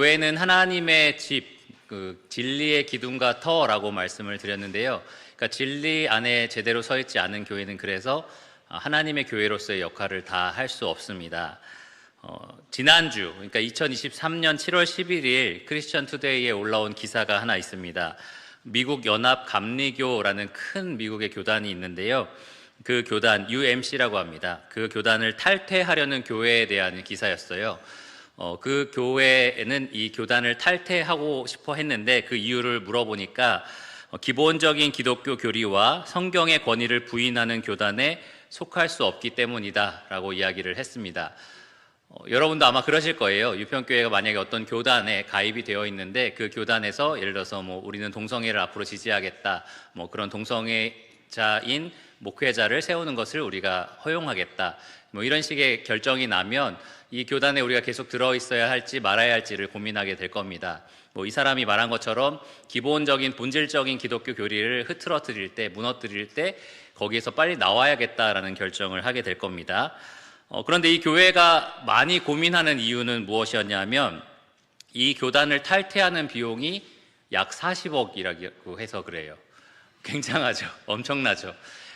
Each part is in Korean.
교회는 하나님의 집, 진리의 기둥과 터라고 말씀을 드렸는데요. 그러니까 진리 안에 제대로 서 있지 않은 교회는 그래서 하나님의 교회로서의 역할을 다 할 수 없습니다. 지난주, 그러니까 2023년 7월 11일 크리스천 투데이에 올라온 기사가 하나 있습니다. 미국 연합 감리교라는 큰 미국의 교단이 있는데요. 그 교단 UMC라고 합니다. 그 교단을 탈퇴하려는 교회에 대한 기사였어요. 그 교회에는 이 교단을 탈퇴하고 싶어 했는데 그 이유를 물어보니까 기본적인 기독교 교리와 성경의 권위를 부인하는 교단에 속할 수 없기 때문이다 라고 이야기를 했습니다. 여러분도 아마 그러실 거예요. 유평교회가 만약에 어떤 교단에 가입이 되어 있는데 그 교단에서 예를 들어서 우리는 동성애를 앞으로 지지하겠다, 그런 동성애자인 목회자를 세우는 것을 우리가 허용하겠다, 이런 식의 결정이 나면 이 교단에 우리가 계속 들어있어야 할지 말아야 할지를 고민하게 될 겁니다. 이 사람이 말한 것처럼 기본적인 본질적인 기독교 교리를 흐트러뜨릴 때, 무너뜨릴 때 거기에서 빨리 나와야겠다라는 결정을 하게 될 겁니다. 그런데 이 교회가 많이 고민하는 이유는 무엇이었냐면 이 교단을 탈퇴하는 비용이 약 40억이라고 해서 그래요. 굉장하죠. 엄청나죠.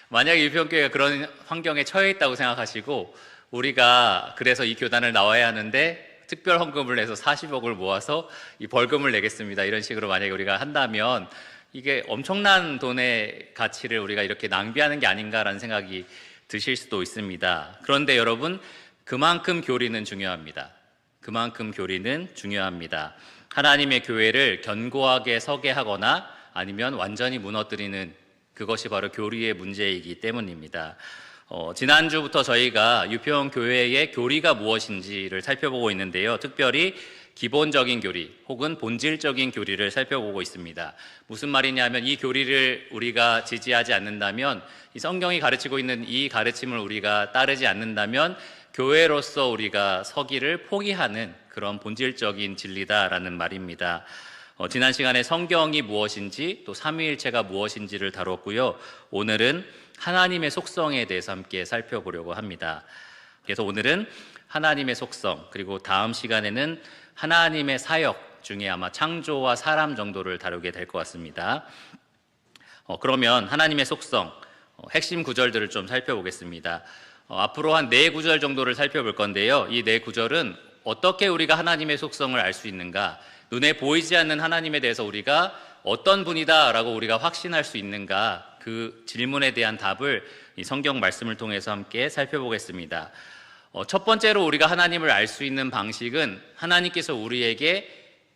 만약에 유평교회가 그런 환경에 처해 있다고 생각하시고 우리가 그래서 이 교단을 나와야 하는데 특별 헌금을 내서 40억을 모아서 이 벌금을 내겠습니다, 이런 식으로 만약에 우리가 한다면 이게 엄청난 돈의 가치를 우리가 이렇게 낭비하는 게 아닌가라는 생각이 드실 수도 있습니다. 그런데 여러분, 그만큼 교리는 중요합니다. 그만큼 교리는 중요합니다. 하나님의 교회를 견고하게 서게 하거나 아니면 완전히 무너뜨리는 그것이 바로 교리의 문제이기 때문입니다. 지난주부터 저희가 유평교회의 교리가 무엇인지를 살펴보고 있는데요. 특별히 기본적인 교리 혹은 본질적인 교리를 살펴보고 있습니다. 무슨 말이냐면 이 교리를 우리가 지지하지 않는다면, 이 성경이 가르치고 있는 이 가르침을 우리가 따르지 않는다면 교회로서 우리가 서기를 포기하는 그런 본질적인 진리다라는 말입니다. 지난 시간에 성경이 무엇인지 또 삼위일체가 무엇인지를 다뤘고요. 오늘은 하나님의 속성에 대해서 함께 살펴보려고 합니다. 그래서 오늘은 하나님의 속성, 그리고 다음 시간에는 하나님의 사역 중에 아마 창조와 사람 정도를 다루게 될 것 같습니다. 그러면 하나님의 속성, 핵심 구절들을 좀 살펴보겠습니다. 앞으로 한 4구절 정도를 살펴볼 건데요. 이 4구절은 어떻게 우리가 하나님의 속성을 알 수 있는가, 눈에 보이지 않는 하나님에 대해서 우리가 어떤 분이다 라고 우리가 확신할 수 있는가, 그 질문에 대한 답을 이 성경 말씀을 통해서 함께 살펴보겠습니다. 첫 번째로 우리가 하나님을 알 수 있는 방식은 하나님께서 우리에게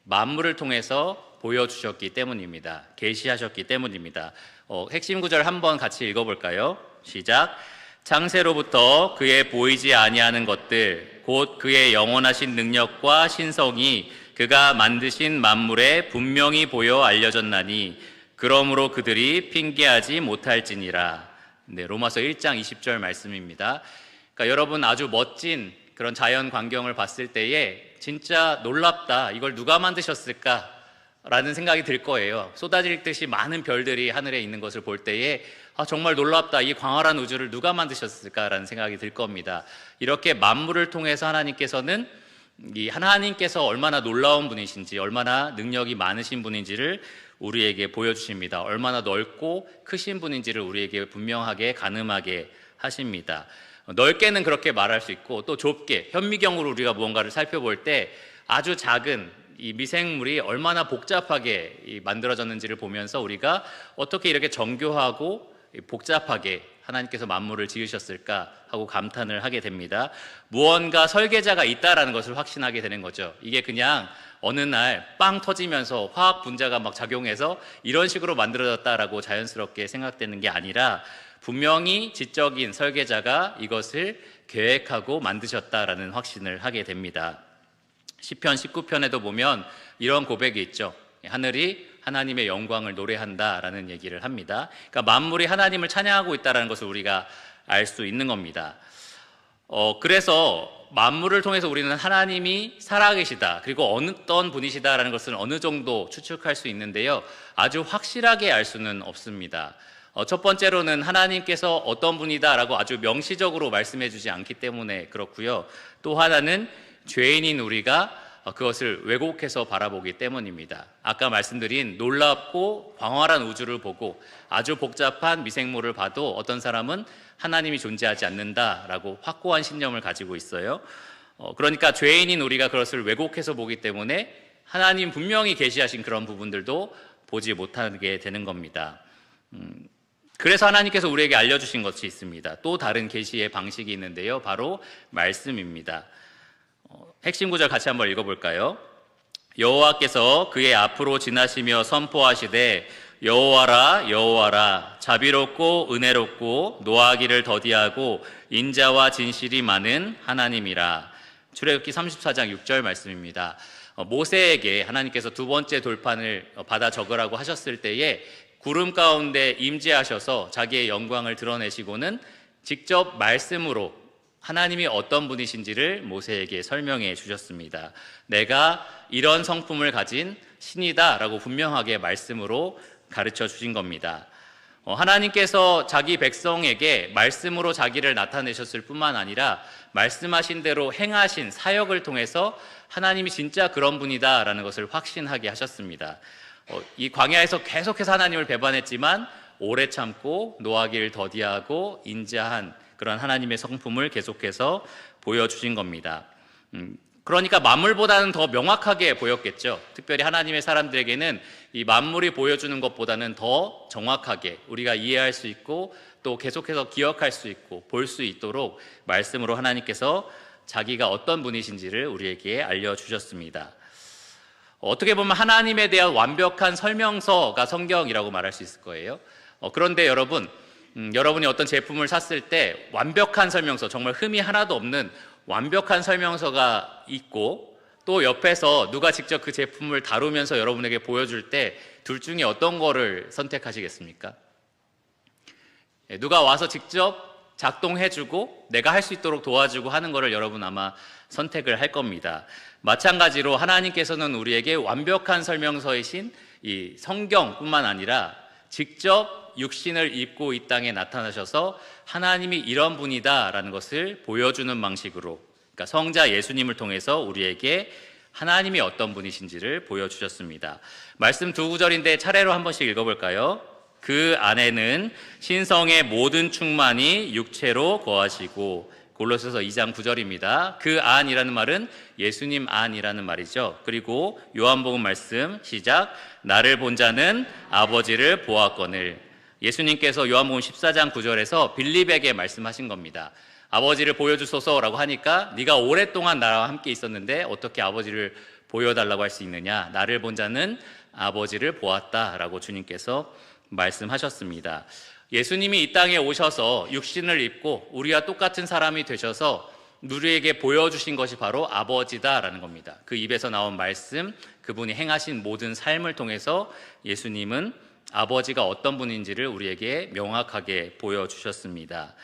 만물을 통해서 보여주셨기 때문입니다. 계시하셨기 때문입니다. 핵심 구절 한번 같이 읽어볼까요? 시작. 창세로부터 그의 보이지 아니하는 것들 곧 그의 영원하신 능력과 신성이 그가 만드신 만물에 분명히 보여 알려졌나니 그러므로 그들이 핑계하지 못할지니라. 네, 로마서 1장 20절 말씀입니다. 그러니까 여러분, 아주 멋진 그런 자연 광경을 봤을 때에 진짜 놀랍다, 이걸 누가 만드셨을까? 라는 생각이 들 거예요. 쏟아질 듯이 많은 별들이 하늘에 있는 것을 볼 때에 정말 놀랍다, 이 광활한 우주를 누가 만드셨을까라는 생각이 들 겁니다. 이렇게 만물을 통해서 하나님께서는 하나님께서 얼마나 놀라운 분이신지, 얼마나 능력이 많으신 분인지를 우리에게 보여주십니다. 얼마나 넓고 크신 분인지를 우리에게 분명하게 가늠하게 하십니다. 넓게는 그렇게 말할 수 있고, 또 좁게 현미경으로 우리가 무언가를 살펴볼 때 아주 작은 이 미생물이 얼마나 복잡하게 만들어졌는지를 보면서 우리가 어떻게 이렇게 정교하고 복잡하게 하나님께서 만물을 지으셨을까 하고 감탄을 하게 됩니다. 무언가 설계자가 있다라는 것을 확신하게 되는 거죠. 이게 그냥 어느 날 빵 터지면서 화학 분자가 막 작용해서 이런 식으로 만들어졌다라고 자연스럽게 생각되는 게 아니라 분명히 지적인 설계자가 이것을 계획하고 만드셨다라는 확신을 하게 됩니다. 시편 19편에도 보면 이런 고백이 있죠. 하늘이 하나님의 영광을 노래한다라는 얘기를 합니다. 그러니까 만물이 하나님을 찬양하고 있다는 것을 우리가 알 수 있는 겁니다. 그래서 만물을 통해서 우리는 하나님이 살아계시다, 그리고 어떤 분이시다라는 것을 어느 정도 추측할 수 있는데요. 아주 확실하게 알 수는 없습니다. 첫 번째로는 하나님께서 어떤 분이다라고 아주 명시적으로 말씀해 주지 않기 때문에 그렇고요. 또 하나는 죄인인 우리가 그것을 왜곡해서 바라보기 때문입니다. 아까 말씀드린 놀랍고 광활한 우주를 보고 아주 복잡한 미생물을 봐도 어떤 사람은 하나님이 존재하지 않는다라고 확고한 신념을 가지고 있어요. 그러니까 죄인인 우리가 그것을 왜곡해서 보기 때문에 하나님 분명히 계시하신 그런 부분들도 보지 못하게 되는 겁니다. 그래서 하나님께서 우리에게 알려주신 것이 있습니다. 또 다른 계시의 방식이 있는데요, 바로 말씀입니다. 핵심 구절 같이 한번 읽어볼까요? 여호와께서 그의 앞으로 지나시며 선포하시되 여호와라 여호와라 자비롭고 은혜롭고 노하기를 더디하고 인자와 진실이 많은 하나님이라. 출애굽기 34장 6절 말씀입니다. 모세에게 하나님께서 두 번째 돌판을 받아 적으라고 하셨을 때에 구름 가운데 임재하셔서 자기의 영광을 드러내시고는 직접 말씀으로 하나님이 어떤 분이신지를 모세에게 설명해 주셨습니다. 내가 이런 성품을 가진 신이다 라고 분명하게 말씀으로 가르쳐 주신 겁니다. 하나님께서 자기 백성에게 말씀으로 자기를 나타내셨을 뿐만 아니라 말씀하신 대로 행하신 사역을 통해서 하나님이 진짜 그런 분이다 라는 것을 확신하게 하셨습니다. 이 광야에서 계속해서 하나님을 배반했지만 오래 참고 노하기를 더디하고 인자한 그런 하나님의 성품을 계속해서 보여주신 겁니다. 그러니까 만물보다는 더 명확하게 보였겠죠. 특별히 하나님의 사람들에게는 이 만물이 보여주는 것보다는 더 정확하게 우리가 이해할 수 있고 또 계속해서 기억할 수 있고 볼 수 있도록 말씀으로 하나님께서 자기가 어떤 분이신지를 우리에게 알려주셨습니다. 어떻게 보면 하나님에 대한 완벽한 설명서가 성경이라고 말할 수 있을 거예요. 그런데 여러분이 어떤 제품을 샀을 때 완벽한 설명서, 정말 흠이 하나도 없는 완벽한 설명서가 있고 또 옆에서 누가 직접 그 제품을 다루면서 여러분에게 보여줄 때 둘 중에 어떤 거를 선택하시겠습니까? 누가 와서 직접 작동해주고 내가 할 수 있도록 도와주고 하는 거를 여러분 아마 선택을 할 겁니다. 마찬가지로 하나님께서는 우리에게 완벽한 설명서이신 이 성경뿐만 아니라 직접 육신을 입고 이 땅에 나타나셔서 하나님이 이런 분이다라는 것을 보여주는 방식으로, 그러니까 성자 예수님을 통해서 우리에게 하나님이 어떤 분이신지를 보여주셨습니다. 말씀 두 구절인데 차례로 한 번씩 읽어볼까요? 그 안에는 신성의 모든 충만이 육체로 거하시고. 골로새서 2장 9절입니다. 그 안이라는 말은 예수님 안이라는 말이죠. 그리고 요한복음 말씀 시작. 나를 본 자는 아버지를 보았거늘. 예수님께서 요한복음 14장 9절에서 빌립에게 말씀하신 겁니다. 아버지를 보여주소서라고 하니까 네가 오랫동안 나와 함께 있었는데 어떻게 아버지를 보여달라고 할 수 있느냐. 나를 본 자는 아버지를 보았다라고 주님께서 말씀하셨습니다. 예수님이 이 땅에 오셔서 육신을 입고 우리와 똑같은 사람이 되셔서 우리에게 보여주신 것이 바로 아버지다라는 겁니다. 그 입에서 나온 말씀, 그분이 행하신 모든 삶을 통해서 예수님은 아버지가 어떤 분인지를 우리에게 명확하게 보여주셨습니다.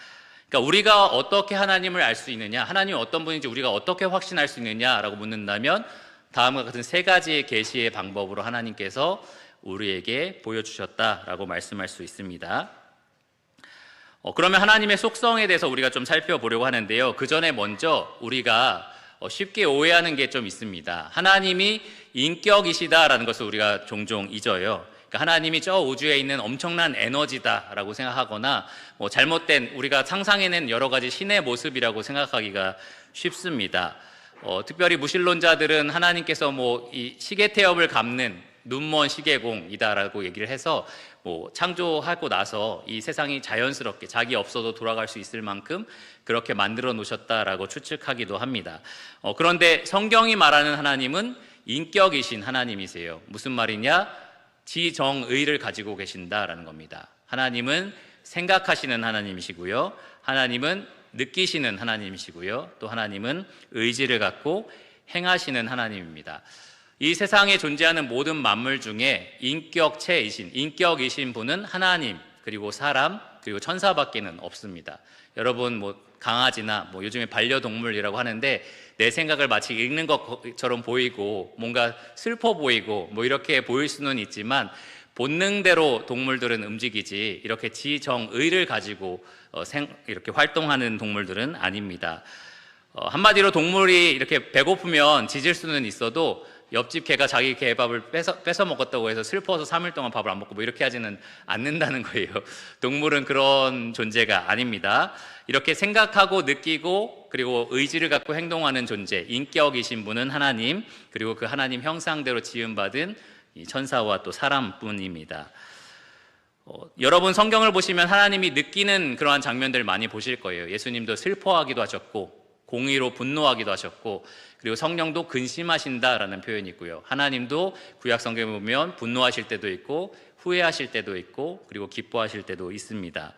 그러니까 우리가 어떻게 하나님을 알 수 있느냐, 하나님이 어떤 분인지 우리가 어떻게 확신할 수 있느냐라고 묻는다면 다음과 같은 세 가지의 계시의 방법으로 하나님께서 우리에게 보여주셨다라고 말씀할 수 있습니다. 그러면 하나님의 속성에 대해서 우리가 좀 살펴보려고 하는데요. 그 전에 먼저 우리가 쉽게 오해하는 게 좀 있습니다. 하나님이 인격이시다라는 것을 우리가 종종 잊어요. 그러니까 하나님이 저 우주에 있는 엄청난 에너지다라고 생각하거나 잘못된 우리가 상상해낸 여러 가지 신의 모습이라고 생각하기가 쉽습니다. 특별히 무신론자들은 하나님께서 이 시계 태엽을 감는 눈먼 시계공이다라고 얘기를 해서 창조하고 나서 이 세상이 자연스럽게 자기 없어도 돌아갈 수 있을 만큼 그렇게 만들어 놓으셨다라고 추측하기도 합니다. 그런데 성경이 말하는 하나님은 인격이신 하나님이세요. 무슨 말이냐? 지정의를 가지고 계신다라는 겁니다. 하나님은 생각하시는 하나님이시고요. 하나님은 느끼시는 하나님이시고요. 또 하나님은 의지를 갖고 행하시는 하나님입니다. 이 세상에 존재하는 모든 만물 중에 인격이신 분은 하나님, 그리고 사람, 그리고 천사밖에는 없습니다. 여러분 강아지나 요즘에 반려동물이라고 하는데 내 생각을 마치 읽는 것처럼 보이고 뭔가 슬퍼 보이고 이렇게 보일 수는 있지만 본능대로 동물들은 움직이지 이렇게 지정의를 가지고 이렇게 활동하는 동물들은 아닙니다. 한마디로 동물이 이렇게 배고프면 짖을 수는 있어도 옆집 개가 자기 개 밥을 뺏어 먹었다고 해서 슬퍼서 3일 동안 밥을 안 먹고 뭐 이렇게 하지는 않는다는 거예요. 동물은 그런 존재가 아닙니다. 이렇게 생각하고 느끼고 그리고 의지를 갖고 행동하는 존재, 인격이신 분은 하나님, 그리고 그 하나님 형상대로 지음받은 이 천사와 또 사람뿐입니다. 여러분 성경을 보시면 하나님이 느끼는 그러한 장면들 많이 보실 거예요. 예수님도 슬퍼하기도 하셨고 공의로 분노하기도 하셨고, 그리고 성령도 근심하신다라는 표현이 있고요. 하나님도 구약 성경에 보면 분노하실 때도 있고 후회하실 때도 있고 그리고 기뻐하실 때도 있습니다.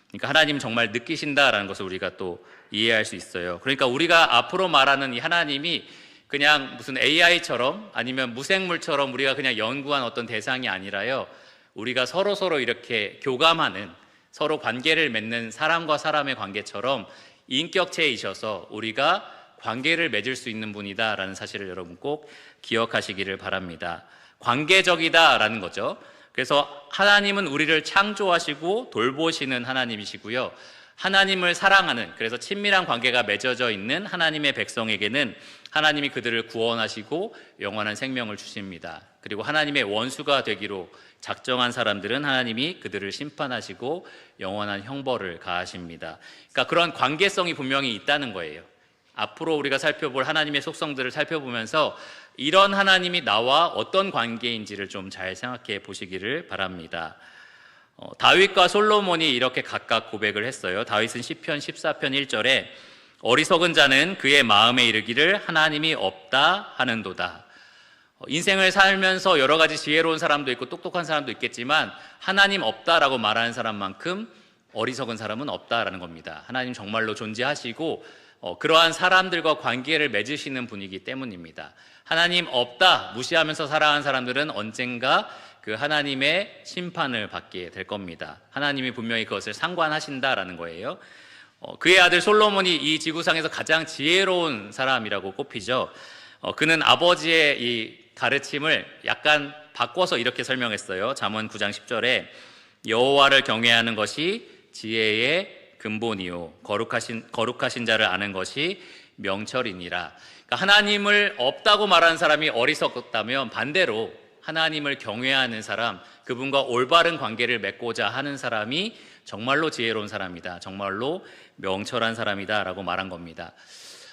그러니까 하나님 정말 느끼신다라는 것을 우리가 또 이해할 수 있어요. 그러니까 우리가 앞으로 말하는 이 하나님이 그냥 무슨 AI처럼 아니면 무생물처럼 우리가 그냥 연구한 어떤 대상이 아니라요, 우리가 서로 이렇게 교감하는, 서로 관계를 맺는 사람과 사람의 관계처럼 인격체이셔서 우리가 관계를 맺을 수 있는 분이다라는 사실을 여러분 꼭 기억하시기를 바랍니다. 관계적이다라는 거죠. 그래서 하나님은 우리를 창조하시고 돌보시는 하나님이시고요, 하나님을 사랑하는, 그래서 친밀한 관계가 맺어져 있는 하나님의 백성에게는 하나님이 그들을 구원하시고 영원한 생명을 주십니다. 그리고 하나님의 원수가 되기로 작정한 사람들은 하나님이 그들을 심판하시고 영원한 형벌을 가하십니다. 그러니까 그런 관계성이 분명히 있다는 거예요. 앞으로 우리가 살펴볼 하나님의 속성들을 살펴보면서 이런 하나님이 나와 어떤 관계인지를 좀 잘 생각해 보시기를 바랍니다. 다윗과 솔로몬이 이렇게 각각 고백을 했어요. 다윗은 시편 14편 1절에 어리석은 자는 그의 마음에 이르기를 하나님이 없다 하는도다. 인생을 살면서 여러 가지 지혜로운 사람도 있고 똑똑한 사람도 있겠지만 하나님 없다라고 말하는 사람만큼 어리석은 사람은 없다라는 겁니다. 하나님 정말로 존재하시고 그러한 사람들과 관계를 맺으시는 분이기 때문입니다. 하나님 없다 무시하면서 살아가는 사람들은 언젠가 그 하나님의 심판을 받게 될 겁니다. 하나님이 분명히 그것을 상관하신다라는 거예요. 그의 아들 솔로몬이 이 지구상에서 가장 지혜로운 사람이라고 꼽히죠. 그는 아버지의 이 가르침을 약간 바꿔서 이렇게 설명했어요. 잠언 9장 10절에 여호와를 경외하는 것이 지혜의 근본이요 거룩하신 자를 아는 것이 명철이니라. 그러니까 하나님을 없다고 말하는 사람이 어리석었다면 반대로 하나님을 경외하는 사람, 그분과 올바른 관계를 맺고자 하는 사람이 정말로 지혜로운 사람이다, 정말로 명철한 사람이다 라고 말한 겁니다.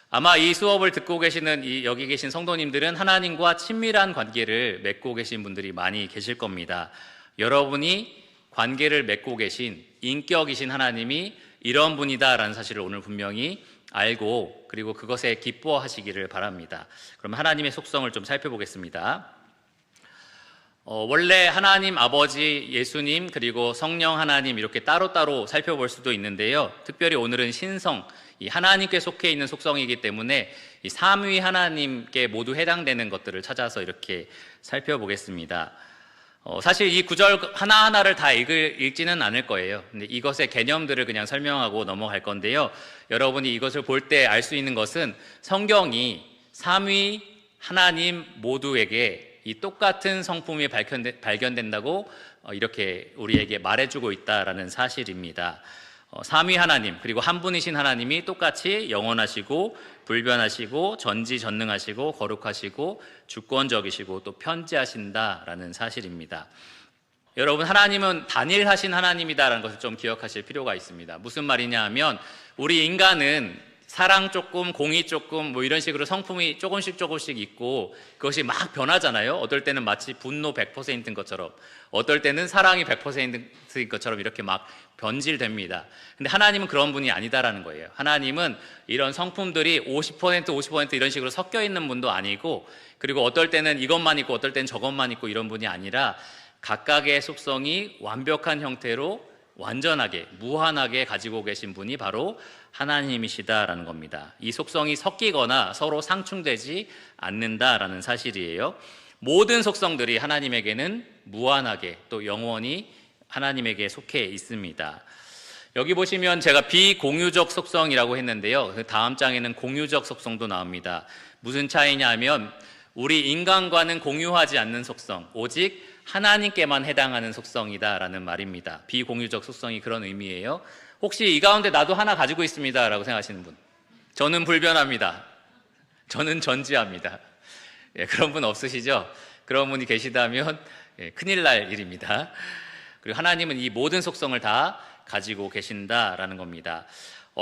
아마 이 수업을 듣고 계시는 여기 계신 성도님들은 하나님과 친밀한 관계를 맺고 계신 분들이 많이 계실 겁니다. 여러분이 관계를 맺고 계신 인격이신 하나님이 이런 분이다라는 사실을 오늘 분명히 알고 그리고 그것에 기뻐하시기를 바랍니다. 그럼 하나님의 속성을 좀 살펴보겠습니다. 원래 하나님 아버지, 예수님, 그리고 성령 하나님 이렇게 따로따로 살펴볼 수도 있는데요, 특별히 오늘은 신성, 이 하나님께 속해 있는 속성이기 때문에 이 삼위 하나님께 모두 해당되는 것들을 찾아서 이렇게 살펴보겠습니다. 사실 이 구절 하나하나를 다 읽지는 않을 거예요. 근데 이것의 개념들을 그냥 설명하고 넘어갈 건데요, 여러분이 이것을 볼 때 알 수 있는 것은 성경이 삼위 하나님 모두에게 이 똑같은 성품이 발견된다고 이렇게 우리에게 말해주고 있다라는 사실입니다. 삼위 하나님, 그리고 한 분이신 하나님이 똑같이 영원하시고 불변하시고 전지전능하시고 거룩하시고 주권적이시고 또 편지하신다라는 사실입니다. 여러분, 하나님은 단일하신 하나님이다라는 것을 좀 기억하실 필요가 있습니다. 무슨 말이냐 하면 우리 인간은 사랑 조금, 공의 조금 뭐 이런 식으로 성품이 조금씩 있고 그것이 막 변하잖아요. 어떨 때는 마치 분노 100%인 것처럼, 어떨 때는 사랑이 100%인 것처럼 이렇게 막 변질됩니다. 근데 하나님은 그런 분이 아니다라는 거예요. 하나님은 이런 성품들이 50% 이런 식으로 섞여 있는 분도 아니고, 그리고 어떨 때는 이것만 있고 어떨 때는 저것만 있고 이런 분이 아니라 각각의 속성이 완벽한 형태로 완전하게 무한하게 가지고 계신 분이 바로 하나님이시다라는 겁니다. 이 속성이 섞이거나 서로 상충되지 않는다라는 사실이에요. 모든 속성들이 하나님에게는 무한하게 또 영원히 하나님에게 속해 있습니다. 여기 보시면 제가 비공유적 속성이라고 했는데요, 그 다음 장에는 공유적 속성도 나옵니다. 무슨 차이냐 하면 우리 인간과는 공유하지 않는 속성, 오직 하나님께만 해당하는 속성이다라는 말입니다. 비공유적 속성이 그런 의미예요. 혹시 이 가운데 나도 하나 가지고 있습니다 라고 생각하시는 분? 저는 불변합니다. 저는 전지합니다. 예, 그런 분 없으시죠? 그런 분이 계시다면 큰일 날 일입니다. 그리고 하나님은 이 모든 속성을 다 가지고 계신다라는 겁니다.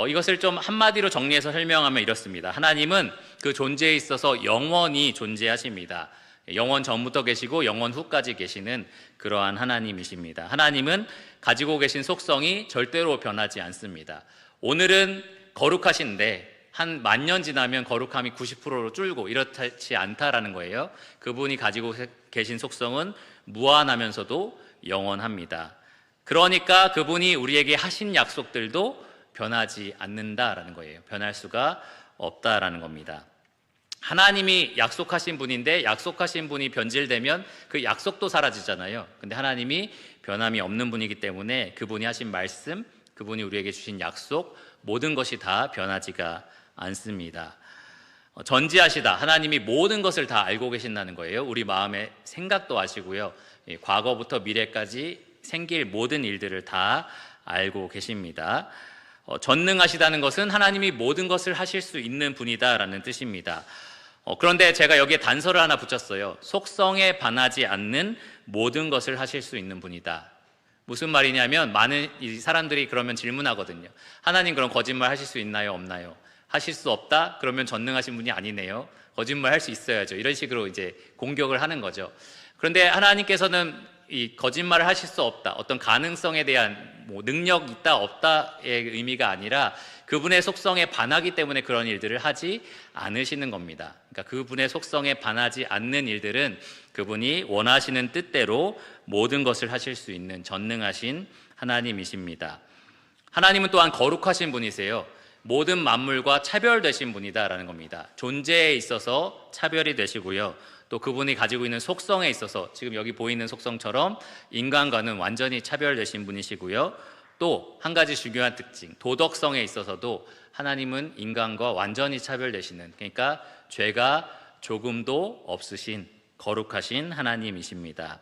이것을 좀 한마디로 정리해서 설명하면 이렇습니다. 하나님은 그 존재에 있어서 영원히 존재하십니다. 영원 전부터 계시고 영원 후까지 계시는 그러한 하나님이십니다. 하나님은 가지고 계신 속성이 절대로 변하지 않습니다. 오늘은 거룩하신데 한 10,000년 지나면 거룩함이 90%로 줄고 이렇지 않다라는 거예요. 그분이 가지고 계신 속성은 무한하면서도 영원합니다. 그러니까 그분이 우리에게 하신 약속들도 변하지 않는다라는 거예요. 변할 수가 없다라는 겁니다. 하나님이 약속하신 분인데 약속하신 분이 변질되면 그 약속도 사라지잖아요. 근데 하나님이 변함이 없는 분이기 때문에 그분이 하신 말씀, 그분이 우리에게 주신 약속, 모든 것이 다 변하지가 않습니다. 전지하시다. 하나님이 모든 것을 다 알고 계신다는 거예요. 우리 마음의 생각도 아시고요. 과거부터 미래까지 생길 모든 일들을 다 알고 계십니다. 전능하시다는 것은 하나님이 모든 것을 하실 수 있는 분이다라는 뜻입니다. 그런데 제가 여기에 단서를 하나 붙였어요. 속성에 반하지 않는 모든 것을 하실 수 있는 분이다. 무슨 말이냐면 많은 사람들이 그러면 질문하거든요. 하나님 그럼 거짓말 하실 수 있나요? 없나요? 하실 수 없다? 그러면 전능하신 분이 아니네요. 거짓말 할 수 있어야죠. 이런 식으로 이제 공격을 하는 거죠. 그런데 하나님께서는 이 거짓말을 하실 수 없다, 어떤 가능성에 대한 능력 있다 없다의 의미가 아니라 그분의 속성에 반하기 때문에 그런 일들을 하지 않으시는 겁니다. 그러니까 그분의 속성에 반하지 않는 일들은 그분이 원하시는 뜻대로 모든 것을 하실 수 있는 전능하신 하나님이십니다. 하나님은 또한 거룩하신 분이세요. 모든 만물과 차별되신 분이다라는 겁니다. 존재에 있어서 차별이 되시고요. 또 그분이 가지고 있는 속성에 있어서 지금 여기 보이는 속성처럼 인간과는 완전히 차별되신 분이시고요. 또 한 가지 중요한 특징, 도덕성에 있어서도 하나님은 인간과 완전히 차별되시는, 그러니까 죄가 조금도 없으신 거룩하신 하나님이십니다.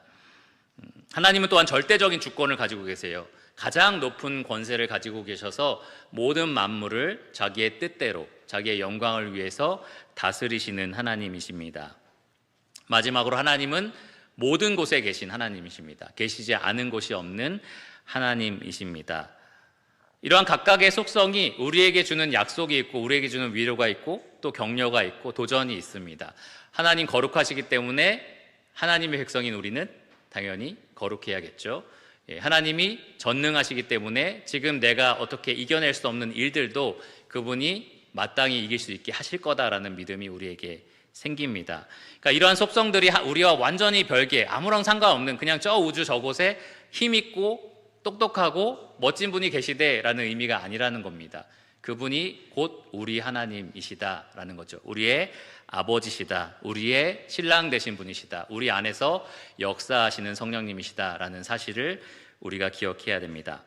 하나님은 또한 절대적인 주권을 가지고 계세요. 가장 높은 권세를 가지고 계셔서 모든 만물을 자기의 뜻대로 자기의 영광을 위해서 다스리시는 하나님이십니다. 마지막으로 하나님은 모든 곳에 계신 하나님이십니다. 계시지 않은 곳이 없는 하나님이십니다. 이러한 각각의 속성이 우리에게 주는 약속이 있고 우리에게 주는 위로가 있고 또 격려가 있고 도전이 있습니다. 하나님 거룩하시기 때문에 하나님의 백성인 우리는 당연히 거룩해야겠죠. 하나님이 전능하시기 때문에 지금 내가 어떻게 이겨낼 수 없는 일들도 그분이 마땅히 이길 수 있게 하실 거다라는 믿음이 우리에게 생깁니다. 그러니까 이러한 속성들이 우리와 완전히 별개, 아무런 상관없는 그냥 저 우주 저곳에 힘있고 똑똑하고 멋진 분이 계시대라는 의미가 아니라는 겁니다. 그분이 곧 우리 하나님이시다라는 거죠. 우리의 아버지시다, 우리의 신랑 되신 분이시다, 우리 안에서 역사하시는 성령님이시다라는 사실을 우리가 기억해야 됩니다.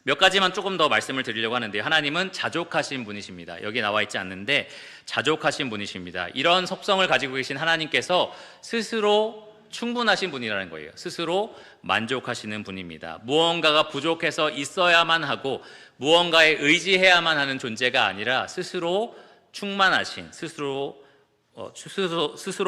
몇 가지만 조금 더 말씀을 드리려고 하는데요. 하나님은 자족하신 분이십니다. 여기 나와 있지 않는데 자족하신 분이십니다. 이런 속성을 가지고 계신 하나님께서 스스로 충분하신 분이라는 거예요. 스스로 만족하시는 분입니다. 무언가가 부족해서 있어야만 하고 무언가에 의지해야만 하는 존재가 아니라 스스로 충만하신, 스스로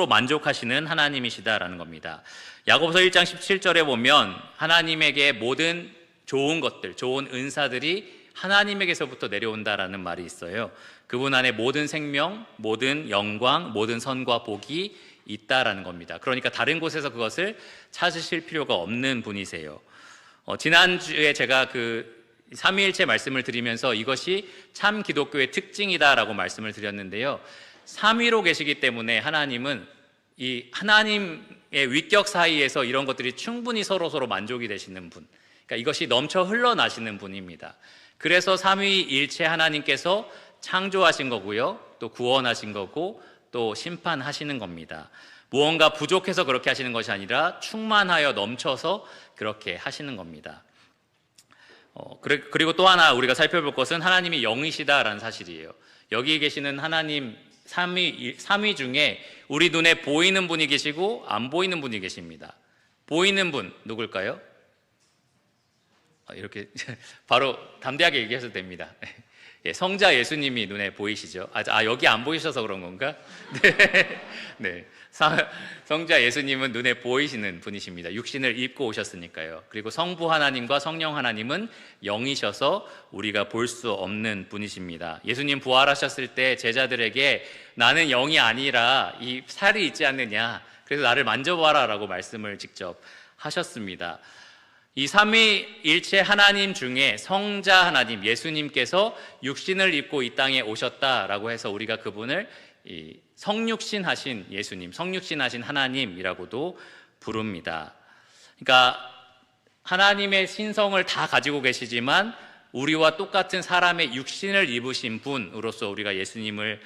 만족하시는 하나님이시다라는 겁니다. 야고보서 1장 17절에 보면 하나님에게 모든 좋은 것들, 좋은 은사들이 하나님에게서부터 내려온다라는 말이 있어요. 그분 안에 모든 생명, 모든 영광, 모든 선과 복이 있다라는 겁니다. 그러니까 다른 곳에서 그것을 찾으실 필요가 없는 분이세요. 지난주에 제가 그 삼위일체 말씀을 드리면서 이것이 참 기독교의 특징이다라고 말씀을 드렸는데요. 삼위로 계시기 때문에 하나님은 이 하나님의 위격 사이에서 이런 것들이 충분히 서로 만족이 되시는 분, 그러니까 이것이 넘쳐 흘러나시는 분입니다. 그래서 삼위일체 하나님께서 창조하신 거고요, 또 구원하신 거고 또 심판하시는 겁니다. 무언가 부족해서 그렇게 하시는 것이 아니라 충만하여 넘쳐서 그렇게 하시는 겁니다. 그리고 또 하나 우리가 살펴볼 것은 하나님이 영이시다라는 사실이에요. 여기 계시는 하나님 삼위 중에 우리 눈에 보이는 분이 계시고 안 보이는 분이 계십니다. 보이는 분 누굴까요? 이렇게 바로 담대하게 얘기해도 됩니다. 예, 성자 예수님이 눈에 보이시죠? 여기 안 보이셔서 그런 건가? 네. 네. 성자 예수님은 눈에 보이시는 분이십니다. 육신을 입고 오셨으니까요. 그리고 성부 하나님과 성령 하나님은 영이셔서 우리가 볼 수 없는 분이십니다. 예수님 부활하셨을 때 제자들에게 나는 영이 아니라 이 살이 있지 않느냐, 그래서 나를 만져봐라 라고 말씀을 직접 하셨습니다. 이 삼위일체 하나님 중에 성자 하나님 예수님께서 육신을 입고 이 땅에 오셨다라고 해서 우리가 그분을 성육신 하신 예수님, 성육신 하신 하나님이라고도 부릅니다. 그러니까 하나님의 신성을 다 가지고 계시지만 우리와 똑같은 사람의 육신을 입으신 분으로서 우리가 예수님을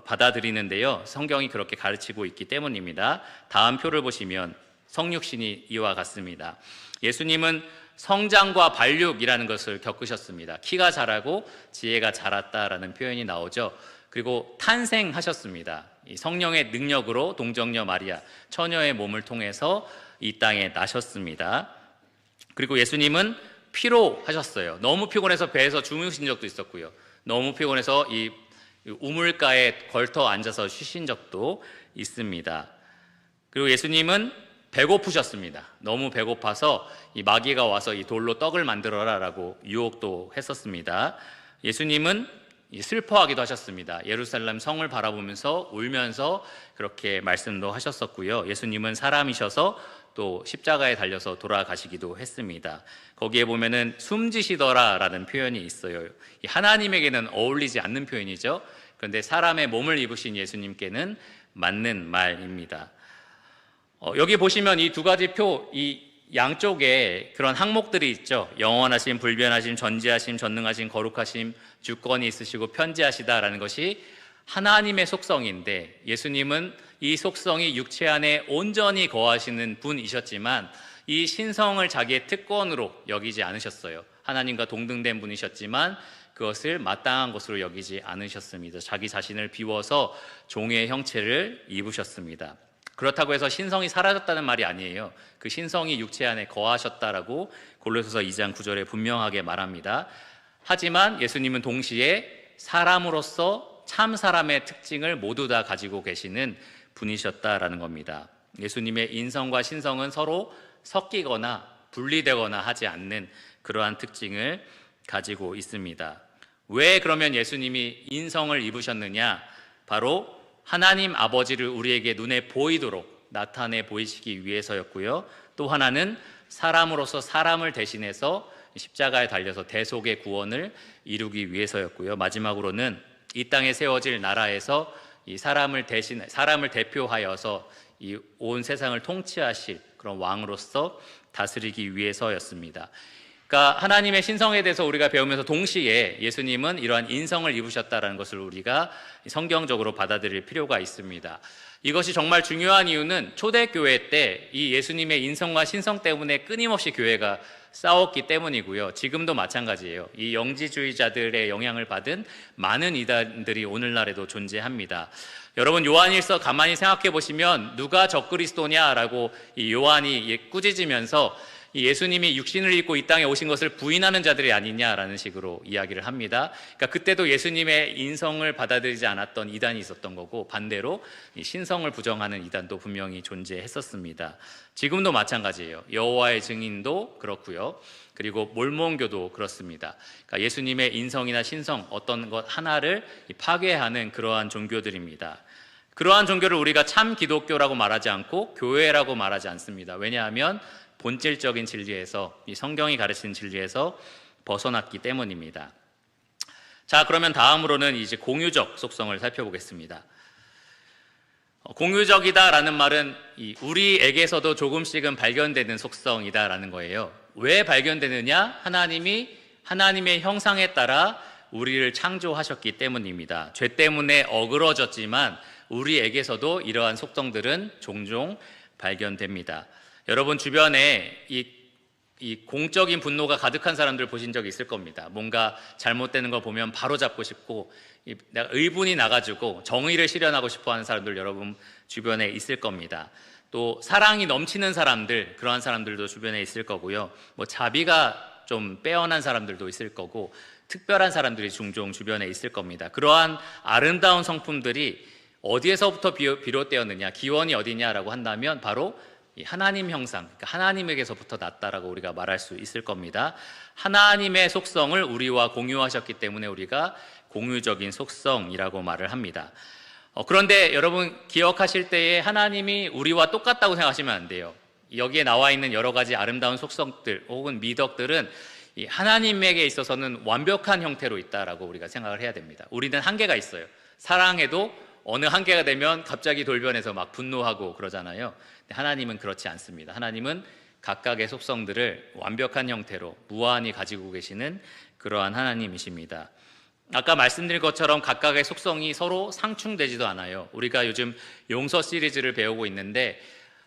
받아들이는데요, 성경이 그렇게 가르치고 있기 때문입니다. 다음 표를 보시면 성육신이 이와 같습니다. 예수님은 성장과 발육이라는 것을 겪으셨습니다. 키가 자라고 지혜가 자랐다라는 표현이 나오죠. 그리고 탄생하셨습니다. 이 성령의 능력으로 동정녀 마리아 처녀의 몸을 통해서 이 땅에 나셨습니다. 그리고 예수님은 피로하셨어요. 너무 피곤해서 배에서 주무신 적도 있었고요, 너무 피곤해서 이 우물가에 걸터 앉아서 쉬신 적도 있습니다. 그리고 예수님은 배고프셨습니다. 너무 배고파서 이 마귀가 와서 이 돌로 떡을 만들어라 라고 유혹도 했었습니다. 예수님은 슬퍼하기도 하셨습니다. 예루살렘 성을 바라보면서 울면서 그렇게 말씀도 하셨었고요. 예수님은 사람이셔서 또 십자가에 달려서 돌아가시기도 했습니다. 거기에 보면은 숨지시더라 라는 표현이 있어요. 하나님에게는 어울리지 않는 표현이죠. 그런데 사람의 몸을 입으신 예수님께는 맞는 말입니다. 여기 보시면 이 두 가지 표, 이 양쪽에 그런 항목들이 있죠. 영원하심, 불변하심, 전지하심, 전능하심, 거룩하심, 주권이 있으시고 편지하시다라는 것이 하나님의 속성인데, 예수님은 이 속성이 육체 안에 온전히 거하시는 분이셨지만 이 신성을 자기의 특권으로 여기지 않으셨어요. 하나님과 동등된 분이셨지만 그것을 마땅한 것으로 여기지 않으셨습니다. 자기 자신을 비워서 종의 형체를 입으셨습니다. 그렇다고 해서 신성이 사라졌다는 말이 아니에요. 그 신성이 육체 안에 거하셨다라고 골로새서 2장 9절에 분명하게 말합니다. 하지만 예수님은 동시에 사람으로서 참 사람의 특징을 모두 다 가지고 계시는 분이셨다라는 겁니다. 예수님의 인성과 신성은 서로 섞이거나 분리되거나 하지 않는 그러한 특징을 가지고 있습니다. 왜 그러면 예수님이 인성을 입으셨느냐? 바로 하나님 아버지를 우리에게 눈에 보이도록 나타내 보이시기 위해서였고요. 또 하나는 사람으로서 사람을 대신해서 십자가에 달려서 대속의 구원을 이루기 위해서였고요. 마지막으로는 이 땅에 세워질 나라에서 이 사람을 대표하여서 이 온 세상을 통치하실 그런 왕으로서 다스리기 위해서였습니다. 그러니까 하나님의 신성에 대해서 우리가 배우면서 동시에 예수님은 이러한 인성을 입으셨다는 것을 우리가 성경적으로 받아들일 필요가 있습니다. 이것이 정말 중요한 이유는 초대교회 때 이 예수님의 인성과 신성 때문에 끊임없이 교회가 싸웠기 때문이고요. 지금도 마찬가지예요. 이 영지주의자들의 영향을 받은 많은 이단들이 오늘날에도 존재합니다. 여러분, 요한일서 가만히 생각해 보시면 누가 적그리스도냐라고 이 요한이 꾸짖으면서 이 예수님이 육신을 입고 이 땅에 오신 것을 부인하는 자들이 아니냐라는 식으로 이야기를 합니다. 그러니까 그때도 예수님의 인성을 받아들이지 않았던 이단이 있었던 거고, 반대로 이 신성을 부정하는 이단도 분명히 존재했었습니다. 지금도 마찬가지예요. 여호와의 증인도 그렇고요. 그리고 몰몬교도 그렇습니다. 그러니까 예수님의 인성이나 신성 어떤 것 하나를 파괴하는 그러한 종교들입니다. 그러한 종교를 우리가 참 기독교라고 말하지 않고 교회라고 말하지 않습니다. 왜냐하면 본질적인 진리에서, 이 성경이 가르치는 진리에서 벗어났기 때문입니다. 자, 그러면 다음으로는 이제 공유적 속성을 살펴보겠습니다. 공유적이다라는 말은 우리에게서도 조금씩은 발견되는 속성이다라는 거예요. 왜 발견되느냐? 하나님이 하나님의 형상에 따라 우리를 창조하셨기 때문입니다. 죄 때문에 어그러졌지만 우리에게서도 이러한 속성들은 종종 발견됩니다. 여러분 주변에 이 공적인 분노가 가득한 사람들 보신 적이 있을 겁니다. 뭔가 잘못되는 걸 보면 바로 잡고 싶고 내가 의분이 나가지고 정의를 실현하고 싶어하는 사람들 여러분 주변에 있을 겁니다. 또 사랑이 넘치는 사람들, 그러한 사람들도 주변에 있을 거고요. 뭐 자비가 좀 빼어난 사람들도 있을 거고 특별한 사람들이 종종 주변에 있을 겁니다. 그러한 아름다운 성품들이 어디에서부터 비롯되었느냐, 기원이 어디냐라고 한다면 바로 이 하나님 형상, 그러니까 하나님에게서부터 났다라고 우리가 말할 수 있을 겁니다. 하나님의 속성을 우리와 공유하셨기 때문에 우리가 공유적인 속성이라고 말을 합니다. 그런데 여러분 기억하실 때에 하나님이 우리와 똑같다고 생각하시면 안 돼요. 여기에 나와 있는 여러 가지 아름다운 속성들 혹은 미덕들은 이 하나님에게 있어서는 완벽한 형태로 있다라고 우리가 생각을 해야 됩니다. 우리는 한계가 있어요. 사랑에도 어느 한계가 되면 갑자기 돌변해서 막 분노하고 그러잖아요. 근데 하나님은 그렇지 않습니다. 하나님은 각각의 속성들을 완벽한 형태로 무한히 가지고 계시는 그러한 하나님이십니다. 아까 말씀드린 것처럼 각각의 속성이 서로 상충되지도 않아요. 우리가 요즘 용서 시리즈를 배우고 있는데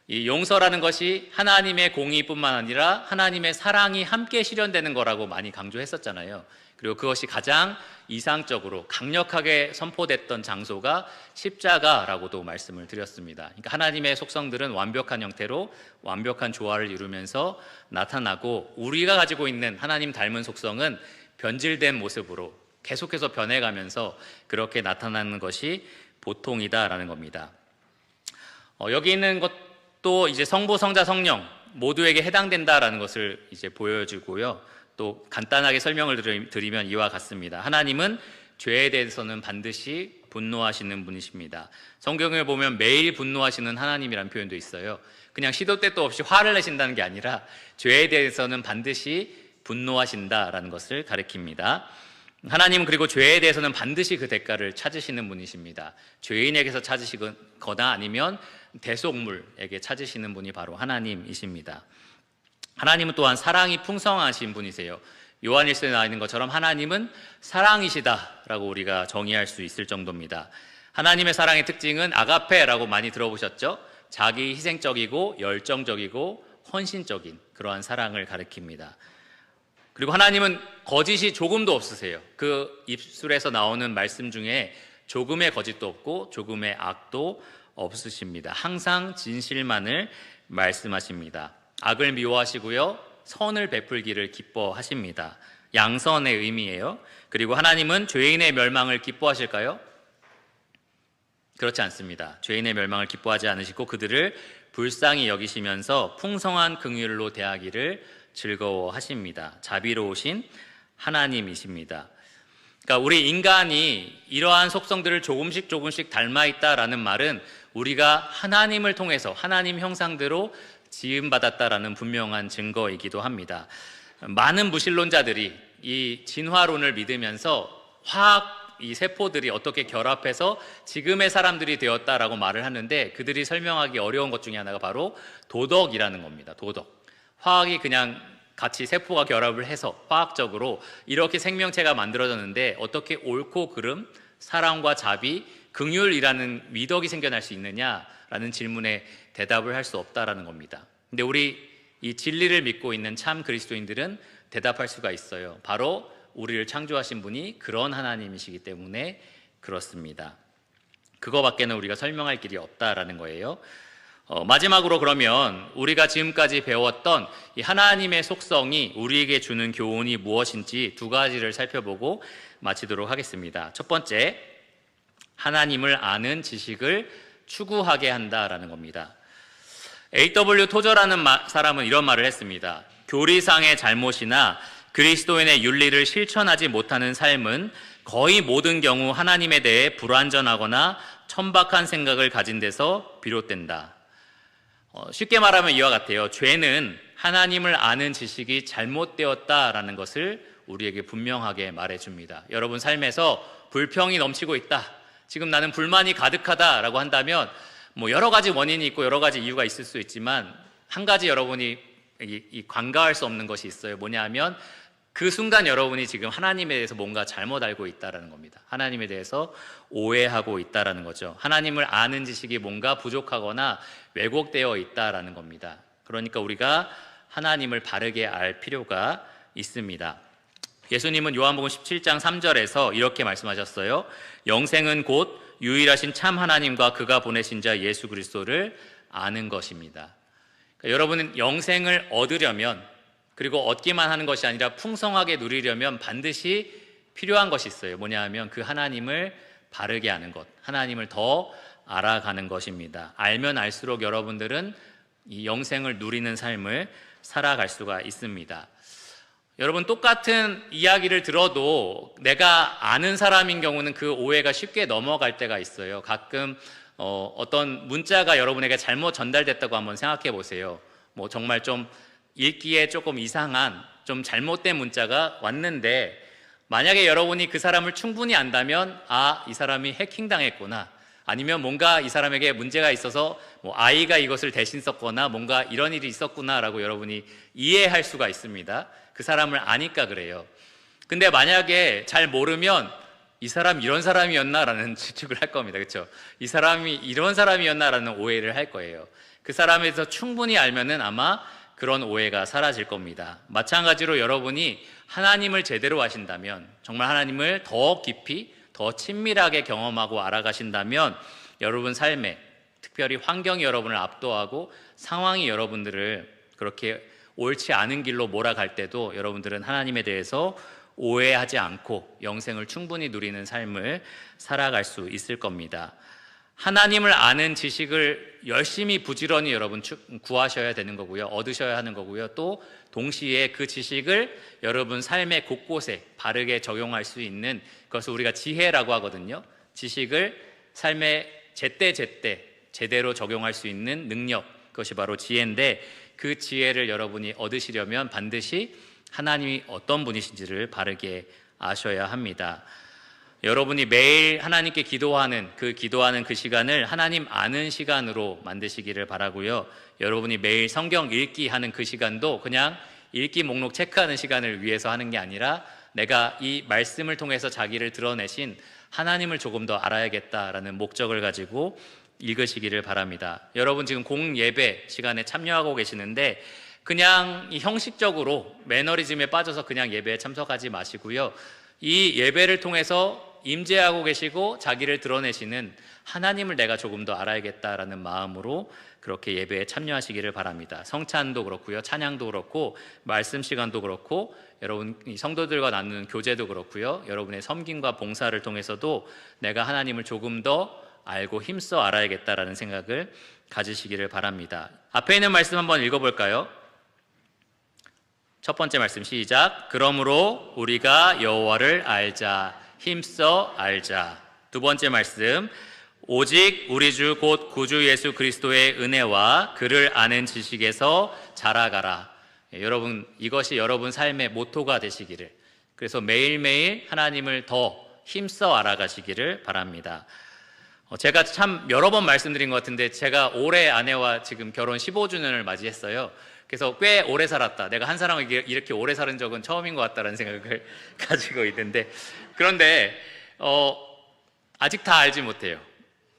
이 용서라는 것이 하나님의 공의뿐만 아니라 하나님의 사랑이 함께 실현되는 거라고 많이 강조했었잖아요. 그리고 그것이 가장 이상적으로 강력하게 선포됐던 장소가 십자가라고도 말씀을 드렸습니다. 그러니까 하나님의 속성들은 완벽한 형태로 완벽한 조화를 이루면서 나타나고 우리가 가지고 있는 하나님 닮은 속성은 변질된 모습으로 계속해서 변해가면서 그렇게 나타나는 것이 보통이다라는 겁니다. 여기 있는 것도 이제 성부, 성자, 성령 모두에게 해당된다라는 것을 이제 보여주고요. 또 간단하게 설명을 드리면 이와 같습니다. 하나님은 죄에 대해서는 반드시 분노하시는 분이십니다. 성경에 보면 매일 분노하시는 하나님이라는 표현도 있어요. 그냥 시도 때도 없이 화를 내신다는 게 아니라 죄에 대해서는 반드시 분노하신다라는 것을 가리킵니다. 하나님은 그리고 죄에 대해서는 반드시 그 대가를 찾으시는 분이십니다. 죄인에게서 찾으시거나 아니면 대속물에게 찾으시는 분이 바로 하나님이십니다. 하나님은 또한 사랑이 풍성하신 분이세요. 요한일서에 나와 있는 것처럼 하나님은 사랑이시다라고 우리가 정의할 수 있을 정도입니다. 하나님의 사랑의 특징은 아가페라고 많이 들어보셨죠? 자기 희생적이고 열정적이고 헌신적인 그러한 사랑을 가리킵니다. 그리고 하나님은 거짓이 조금도 없으세요. 그 입술에서 나오는 말씀 중에 조금의 거짓도 없고 조금의 악도 없으십니다. 항상 진실만을 말씀하십니다. 악을 미워하시고요, 선을 베풀기를 기뻐하십니다. 양선의 의미예요. 그리고 하나님은 죄인의 멸망을 기뻐하실까요? 그렇지 않습니다. 죄인의 멸망을 기뻐하지 않으시고 그들을 불쌍히 여기시면서 풍성한 긍휼로 대하기를 즐거워하십니다. 자비로우신 하나님이십니다. 그러니까 우리 인간이 이러한 속성들을 조금씩 닮아 있다라는 말은 우리가 하나님을 통해서 하나님 형상대로 지음받았다라는 분명한 증거이기도 합니다. 많은 무신론자들이 이 진화론을 믿으면서 화학 이 세포들이 어떻게 결합해서 지금의 사람들이 되었다라고 말을 하는데 그들이 설명하기 어려운 것 중에 하나가 바로 도덕이라는 겁니다. 도덕. 화학이 그냥 같이 세포가 결합을 해서 화학적으로 이렇게 생명체가 만들어졌는데 어떻게 옳고 그름, 사랑과 자비, 긍휼이라는 미덕이 생겨날 수 있느냐라는 질문에 대답을 할 수 없다라는 겁니다. 근데 우리 이 진리를 믿고 있는 참 그리스도인들은 대답할 수가 있어요. 바로 우리를 창조하신 분이 그런 하나님이시기 때문에 그렇습니다. 그거밖에는 우리가 설명할 길이 없다라는 거예요. 마지막으로 그러면 우리가 지금까지 배웠던 이 하나님의 속성이 우리에게 주는 교훈이 무엇인지 두 가지를 살펴보고 마치도록 하겠습니다. 첫 번째, 하나님을 아는 지식을 추구하게 한다라는 겁니다. A.W. 토저라는 사람은 이런 말을 했습니다. 교리상의 잘못이나 그리스도인의 윤리를 실천하지 못하는 삶은 거의 모든 경우 하나님에 대해 불완전하거나 천박한 생각을 가진 데서 비롯된다. 쉽게 말하면 이와 같아요. 죄는 하나님을 아는 지식이 잘못되었다라는 것을 우리에게 분명하게 말해줍니다. 여러분 삶에서 불평이 넘치고 있다, 지금 나는 불만이 가득하다라고 한다면 뭐 여러 가지 원인이 있고 여러 가지 이유가 있을 수 있지만 한 가지 여러분이 간과할 수 없는 것이 있어요. 뭐냐 하면 그 순간 여러분이 지금 하나님에 대해서 뭔가 잘못 알고 있다라는 겁니다. 하나님에 대해서 오해하고 있다라는 거죠. 하나님을 아는 지식이 뭔가 부족하거나 왜곡되어 있다라는 겁니다. 그러니까 우리가 하나님을 바르게 알 필요가 있습니다. 예수님은 요한복음 17장 3절에서 이렇게 말씀하셨어요. 영생은 곧 유일하신 참 하나님과 그가 보내신 자 예수 그리스도를 아는 것입니다. 그러니까 여러분은 영생을 얻으려면 그리고 얻기만 하는 것이 아니라 풍성하게 누리려면 반드시 필요한 것이 있어요. 뭐냐 하면 그 하나님을 바르게 아는 것, 하나님을 더 알아가는 것입니다. 알면 알수록 여러분들은 이 영생을 누리는 삶을 살아갈 수가 있습니다. 여러분, 똑같은 이야기를 들어도 내가 아는 사람인 경우는 그 오해가 쉽게 넘어갈 때가 있어요. 가끔 어떤 문자가 여러분에게 잘못 전달됐다고 한번 생각해 보세요. 뭐 정말 좀 읽기에 조금 이상한 좀 잘못된 문자가 왔는데, 만약에 여러분이 그 사람을 충분히 안다면 이 사람이 해킹당했구나, 아니면 뭔가 이 사람에게 문제가 있어서 뭐 아이가 이것을 대신 썼거나 뭔가 이런 일이 있었구나라고 여러분이 이해할 수가 있습니다. 그 사람을 아니까 그래요. 근데 만약에 잘 모르면 이 사람 이런 사람이었나라는 추측을 할 겁니다. 그렇죠? 이 사람이 이런 사람이었나라는 오해를 할 거예요. 그 사람에 대해서 충분히 알면은 아마 그런 오해가 사라질 겁니다. 마찬가지로 여러분이 하나님을 제대로 아신다면, 정말 하나님을 더 깊이 더 친밀하게 경험하고 알아가신다면, 여러분 삶에, 특별히 환경이 여러분을 압도하고 상황이 여러분들을 그렇게 옳지 않은 길로 몰아갈 때도 여러분들은 하나님에 대해서 오해하지 않고 영생을 충분히 누리는 삶을 살아갈 수 있을 겁니다. 하나님을 아는 지식을 열심히 부지런히 여러분 구하셔야 되는 거고요. 얻으셔야 하는 거고요. 또 동시에 그 지식을 여러분 삶의 곳곳에 바르게 적용할 수 있는, 그것을 우리가 지혜라고 하거든요. 지식을 삶의 제때제때 제대로 적용할 수 있는 능력, 그것이 바로 지혜인데, 그 지혜를 여러분이 얻으시려면 반드시 하나님이 어떤 분이신지를 바르게 아셔야 합니다. 여러분이 매일 하나님께 기도하는 그 시간을 하나님 아는 시간으로 만드시기를 바라고요. 여러분이 매일 성경 읽기 하는 그 시간도 그냥 읽기 목록 체크하는 시간을 위해서 하는 게 아니라, 내가 이 말씀을 통해서 자기를 드러내신 하나님을 조금 더 알아야겠다라는 목적을 가지고 읽으시기를 바랍니다. 여러분 지금 공예배 시간에 참여하고 계시는데, 그냥 형식적으로 매너리즘에 빠져서 그냥 예배에 참석하지 마시고요. 이 예배를 통해서 임재하고 계시고 자기를 드러내시는 하나님을 내가 조금 더 알아야겠다라는 마음으로 그렇게 예배에 참여하시기를 바랍니다. 성찬도 그렇고요, 찬양도 그렇고, 말씀 시간도 그렇고, 여러분 성도들과 나누는 교제도 그렇고요, 여러분의 섬김과 봉사를 통해서도 내가 하나님을 조금 더 알고 힘써 알아야겠다라는 생각을 가지시기를 바랍니다. 앞에 있는 말씀 한번 읽어볼까요? 첫 번째 말씀 시작. 그러므로 우리가 여호와를 알자, 힘써 알자. 두 번째 말씀, 오직 우리 주 곧 구주 예수 그리스도의 은혜와 그를 아는 지식에서 자라가라. 여러분, 이것이 여러분 삶의 모토가 되시기를, 그래서 매일매일 하나님을 더 힘써 알아가시기를 바랍니다. 제가 참 여러 번 말씀드린 것 같은데, 제가 올해 아내와 지금 결혼 15주년을 맞이했어요. 그래서 꽤 오래 살았다, 내가 한 사람을 이렇게 오래 사는 적은 처음인 것 같다는 생각을 가지고 있는데, 그런데 아직 다 알지 못해요.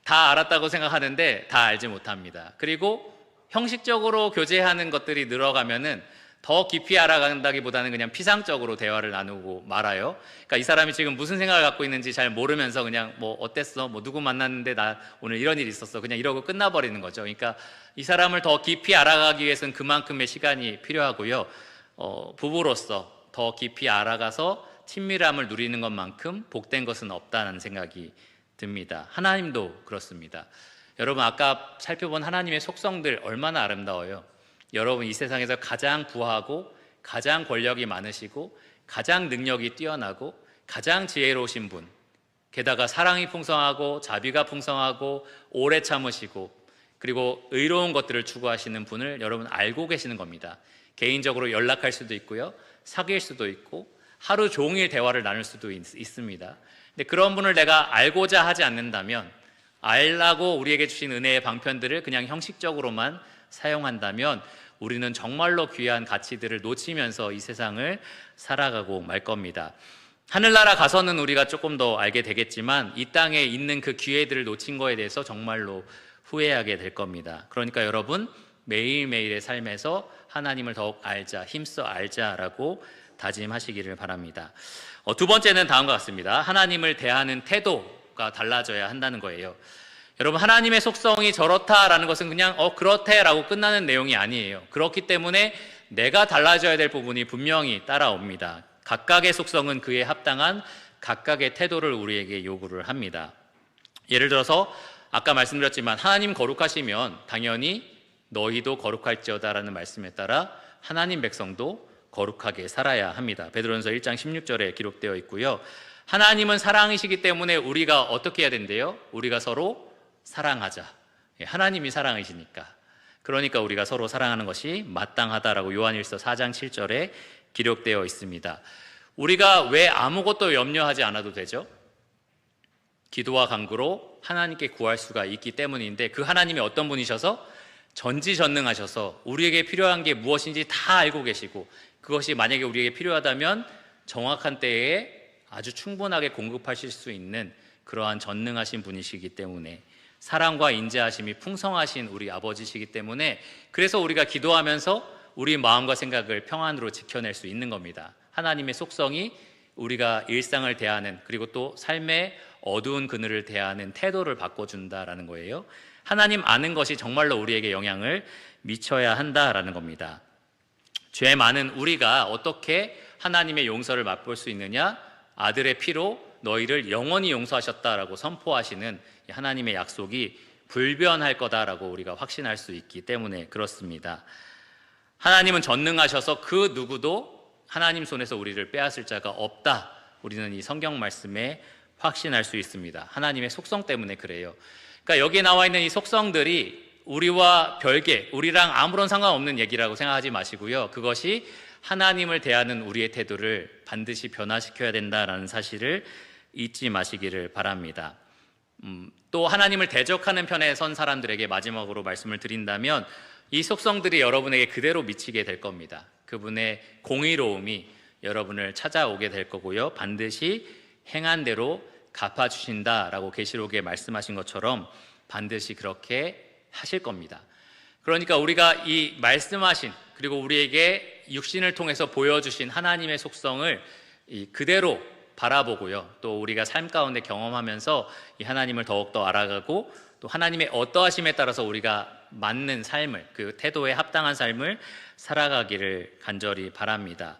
다 알았다고 생각하는데 다 알지 못합니다. 그리고 형식적으로 교제하는 것들이 늘어가면은 더 깊이 알아간다기보다는 그냥 피상적으로 대화를 나누고 말아요. 그러니까 이 사람이 지금 무슨 생각을 갖고 있는지 잘 모르면서 그냥 뭐 어땠어? 뭐 누구 만났는데 나 오늘 이런 일이 있었어. 그냥 이러고 끝나버리는 거죠. 그러니까 이 사람을 더 깊이 알아가기 위해서는 그만큼의 시간이 필요하고요. 부부로서 더 깊이 알아가서 친밀함을 누리는 것만큼 복된 것은 없다는 생각이 듭니다. 하나님도 그렇습니다. 여러분, 아까 살펴본 하나님의 속성들 얼마나 아름다워요. 여러분, 이 세상에서 가장 부하고 가장 권력이 많으시고 가장 능력이 뛰어나고 가장 지혜로우신 분, 게다가 사랑이 풍성하고 자비가 풍성하고 오래 참으시고 그리고 의로운 것들을 추구하시는 분을 여러분 알고 계시는 겁니다. 개인적으로 연락할 수도 있고요, 사귈 수도 있고 하루 종일 대화를 나눌 수도 있습니다. 근데 그런 분을 내가 알고자 하지 않는다면, 알라고 우리에게 주신 은혜의 방편들을 그냥 형식적으로만 사용한다면 우리는 정말로 귀한 가치들을 놓치면서 이 세상을 살아가고 말 겁니다. 하늘나라 가서는 우리가 조금 더 알게 되겠지만, 이 땅에 있는 그 기회들을 놓친 거에 대해서 정말로 후회하게 될 겁니다. 그러니까 여러분, 매일매일의 삶에서 하나님을 더욱 알자, 힘써 알자라고 다짐하시기를 바랍니다. 두 번째는 다음과 같습니다. 하나님을 대하는 태도가 달라져야 한다는 거예요. 여러분, 하나님의 속성이 저렇다라는 것은 그냥 그렇대라고 끝나는 내용이 아니에요. 그렇기 때문에 내가 달라져야 될 부분이 분명히 따라옵니다. 각각의 속성은 그에 합당한 각각의 태도를 우리에게 요구를 합니다. 예를 들어서 아까 말씀드렸지만 하나님 거룩하시면 당연히 너희도 거룩할지어다라는 말씀에 따라 하나님 백성도 거룩하게 살아야 합니다. 베드로전서 1장 16절에 기록되어 있고요. 하나님은 사랑이시기 때문에 우리가 어떻게 해야 된대요? 우리가 서로 사랑하자. 하나님이 사랑이시니까. 그러니까 우리가 서로 사랑하는 것이 마땅하다라고 요한일서 4장 7절에 기록되어 있습니다. 우리가 왜 아무것도 염려하지 않아도 되죠? 기도와 간구로 하나님께 구할 수가 있기 때문인데, 그 하나님이 어떤 분이셔서 전지전능하셔서 우리에게 필요한 게 무엇인지 다 알고 계시고, 그것이 만약에 우리에게 필요하다면 정확한 때에 아주 충분하게 공급하실 수 있는 그러한 전능하신 분이시기 때문에, 사랑과 인자하심이 풍성하신 우리 아버지시기 때문에, 그래서 우리가 기도하면서 우리 마음과 생각을 평안으로 지켜낼 수 있는 겁니다. 하나님의 속성이 우리가 일상을 대하는, 그리고 또 삶의 어두운 그늘을 대하는 태도를 바꿔준다라는 거예요. 하나님 아는 것이 정말로 우리에게 영향을 미쳐야 한다라는 겁니다. 죄 많은 우리가 어떻게 하나님의 용서를 맛볼 수 있느냐? 아들의 피로 너희를 영원히 용서하셨다라고 선포하시는 하나님의 약속이 불변할 거다라고 우리가 확신할 수 있기 때문에 그렇습니다. 하나님은 전능하셔서 그 누구도 하나님 손에서 우리를 빼앗을 자가 없다. 우리는 이 성경 말씀에 확신할 수 있습니다. 하나님의 속성 때문에 그래요. 그러니까 여기에 나와 있는 이 속성들이 우리와 별개, 우리랑 아무런 상관없는 얘기라고 생각하지 마시고요. 그것이 하나님을 대하는 우리의 태도를 반드시 변화시켜야 된다라는 사실을 잊지 마시기를 바랍니다. 또 하나님을 대적하는 편에 선 사람들에게 마지막으로 말씀을 드린다면, 이 속성들이 여러분에게 그대로 미치게 될 겁니다. 그분의 공의로움이 여러분을 찾아오게 될 거고요. 반드시 행한 대로 갚아주신다라고 계시록에 말씀하신 것처럼 반드시 그렇게 하실 겁니다. 그러니까 우리가 이 말씀하신, 그리고 우리에게 육신을 통해서 보여주신 하나님의 속성을 그대로 바라보고요. 또 우리가 삶 가운데 경험하면서 이 하나님을 더욱더 알아가고, 또 하나님의 어떠하심에 따라서 우리가 맞는 삶을, 그 태도에 합당한 삶을 살아가기를 간절히 바랍니다.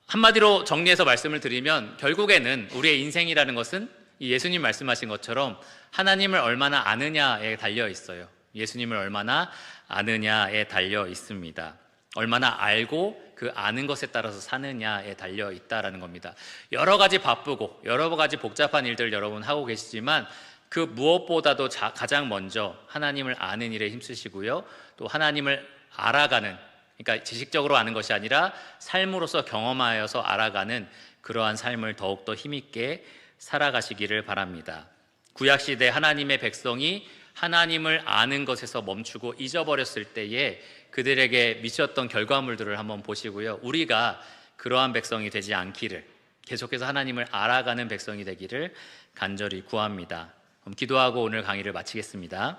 한마디로 정리해서 말씀을 드리면, 결국에는 우리의 인생이라는 것은 이 예수님 말씀하신 것처럼 하나님을 얼마나 아느냐에 달려 있어요. 예수님을 얼마나 아느냐에 달려 있습니다. 얼마나 알고 그 아는 것에 따라서 사느냐에 달려 있다라는 겁니다. 여러 가지 바쁘고 여러 가지 복잡한 일들 여러분 하고 계시지만, 그 무엇보다도 가장 먼저 하나님을 아는 일에 힘쓰시고요. 또 하나님을 알아가는, 그러니까 지식적으로 아는 것이 아니라 삶으로서 경험하여서 알아가는 그러한 삶을 더욱더 힘있게 살아가시기를 바랍니다. 구약시대 하나님의 백성이 하나님을 아는 것에서 멈추고 잊어버렸을 때에 그들에게 미쳤던 결과물들을 한번 보시고요. 우리가 그러한 백성이 되지 않기를, 계속해서 하나님을 알아가는 백성이 되기를 간절히 구합니다. 그럼 기도하고 오늘 강의를 마치겠습니다.